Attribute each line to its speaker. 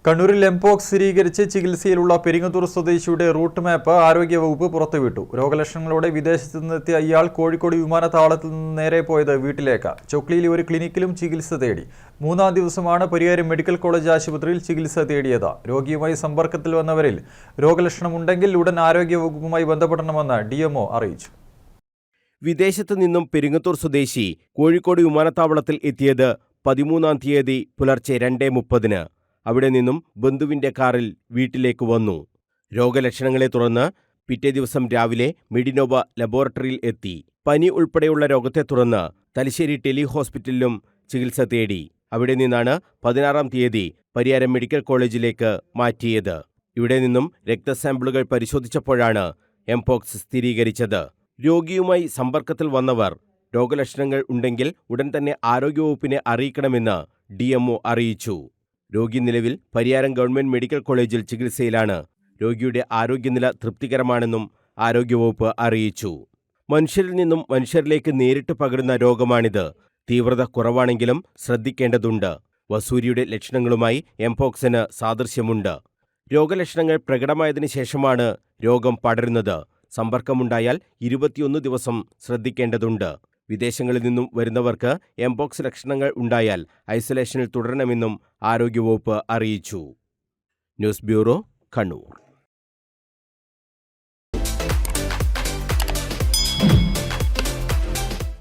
Speaker 1: കണ്ണൂരിൽ എംപോക്സ് സ്ഥിരീകരിച്ച് ചികിത്സയിലുള്ള പെരിങ്ങത്തൂർ സ്വദേശിയുടെ റൂട്ട് മാപ്പ് ആരോഗ്യവകുപ്പ് പുറത്തുവിട്ടു. രോഗലക്ഷണങ്ങളോടെ വിദേശത്ത് നിന്നെത്തിയ ഇയാൾ കോഴിക്കോട് വിമാനത്താവളത്തിൽ നിന്ന് നേരെ പോയത് വീട്ടിലേക്ക്. ചൊക്ലിയിലെ ഒരു ക്ലിനിക്കിലും ചികിത്സ തേടി. 3-ാം ദിവസമാണ് പരിയാരം മെഡിക്കൽ കോളേജ് ആശുപത്രിയിൽ ചികിത്സ തേടിയത്. രോഗിയുമായി സമ്പർക്കത്തിൽ വന്നവരിൽ രോഗലക്ഷണമുണ്ടെങ്കിൽ ഉടൻ ആരോഗ്യവകുപ്പുമായി ബന്ധപ്പെടണമെന്ന് DMO അറിയിച്ചു.
Speaker 2: വിദേശത്തു നിന്നും പെരിങ്ങത്തൂർ സ്വദേശി കോഴിക്കോട് വിമാനത്താവളത്തിൽ എത്തിയത് 13-ാം തീയതി പുലർച്ചെ 2:30-ന്. അവിടെ നിന്നും ബന്ധുവിന്റെ കാറിൽ വീട്ടിലേക്ക് വന്നു. രോഗലക്ഷണങ്ങളെ തുടർന്ന് പിറ്റേ ദിവസം രാവിലെ മെഡിനോവ ലബോറട്ടറിയിൽ എത്തി. പനി ഉൾപ്പെടെയുള്ള രോഗത്തെ തുടർന്ന് തലശ്ശേരി ടെലി ഹോസ്പിറ്റലിലും ചികിത്സ തേടി. അവിടെ നിന്നാണ് 16-ാം തീയതി പരിയാരം മെഡിക്കൽ കോളേജിലേക്ക് മാറ്റിയത്. ഇവിടെ നിന്നും രക്തസാമ്പിളുകൾ പരിശോധിച്ചപ്പോഴാണ് എംപോക്സ് സ്ഥിരീകരിച്ചത്. രോഗിയുമായി സമ്പർക്കത്തിൽ വന്നവർ രോഗലക്ഷണങ്ങൾ ഉണ്ടെങ്കിൽ ഉടൻ തന്നെ ആരോഗ്യവകുപ്പിനെ അറിയിക്കണമെന്ന് DMO അറിയിച്ചു. രോഗി നിലവിൽ പരിയാരം ഗവൺമെന്റ് മെഡിക്കൽ കോളേജിൽ ചികിത്സയിലാണ്. രോഗിയുടെ ആരോഗ്യനില തൃപ്തികരമാണെന്നും ആരോഗ്യവകുപ്പ് അറിയിച്ചു. മനുഷ്യരിൽ നിന്നും മനുഷ്യരിലേക്ക് നേരിട്ട് പകരുന്ന രോഗമാണിത്. തീവ്രത കുറവാണെങ്കിലും ശ്രദ്ധിക്കേണ്ടതുണ്ട്. വസൂരിയുടെ ലക്ഷണങ്ങളുമായി എംപോക്സിന് സാദൃശ്യമുണ്ട്. രോഗലക്ഷണങ്ങൾ പ്രകടമായതിനു ശേഷമാണ് രോഗം പടരുന്നത്. സമ്പർക്കമുണ്ടായാൽ 21 ദിവസം ശ്രദ്ധിക്കേണ്ടതുണ്ട്. വിദേശങ്ങളിൽ നിന്നും വരുന്നവർക്ക് എംപോക്സ് ലക്ഷണങ്ങൾ ഉണ്ടായാൽ ഐസൊലേഷനിൽ തുടരണമെന്നും ആരോഗ്യവകുപ്പ് അറിയിച്ചു. News bureau, Kannur.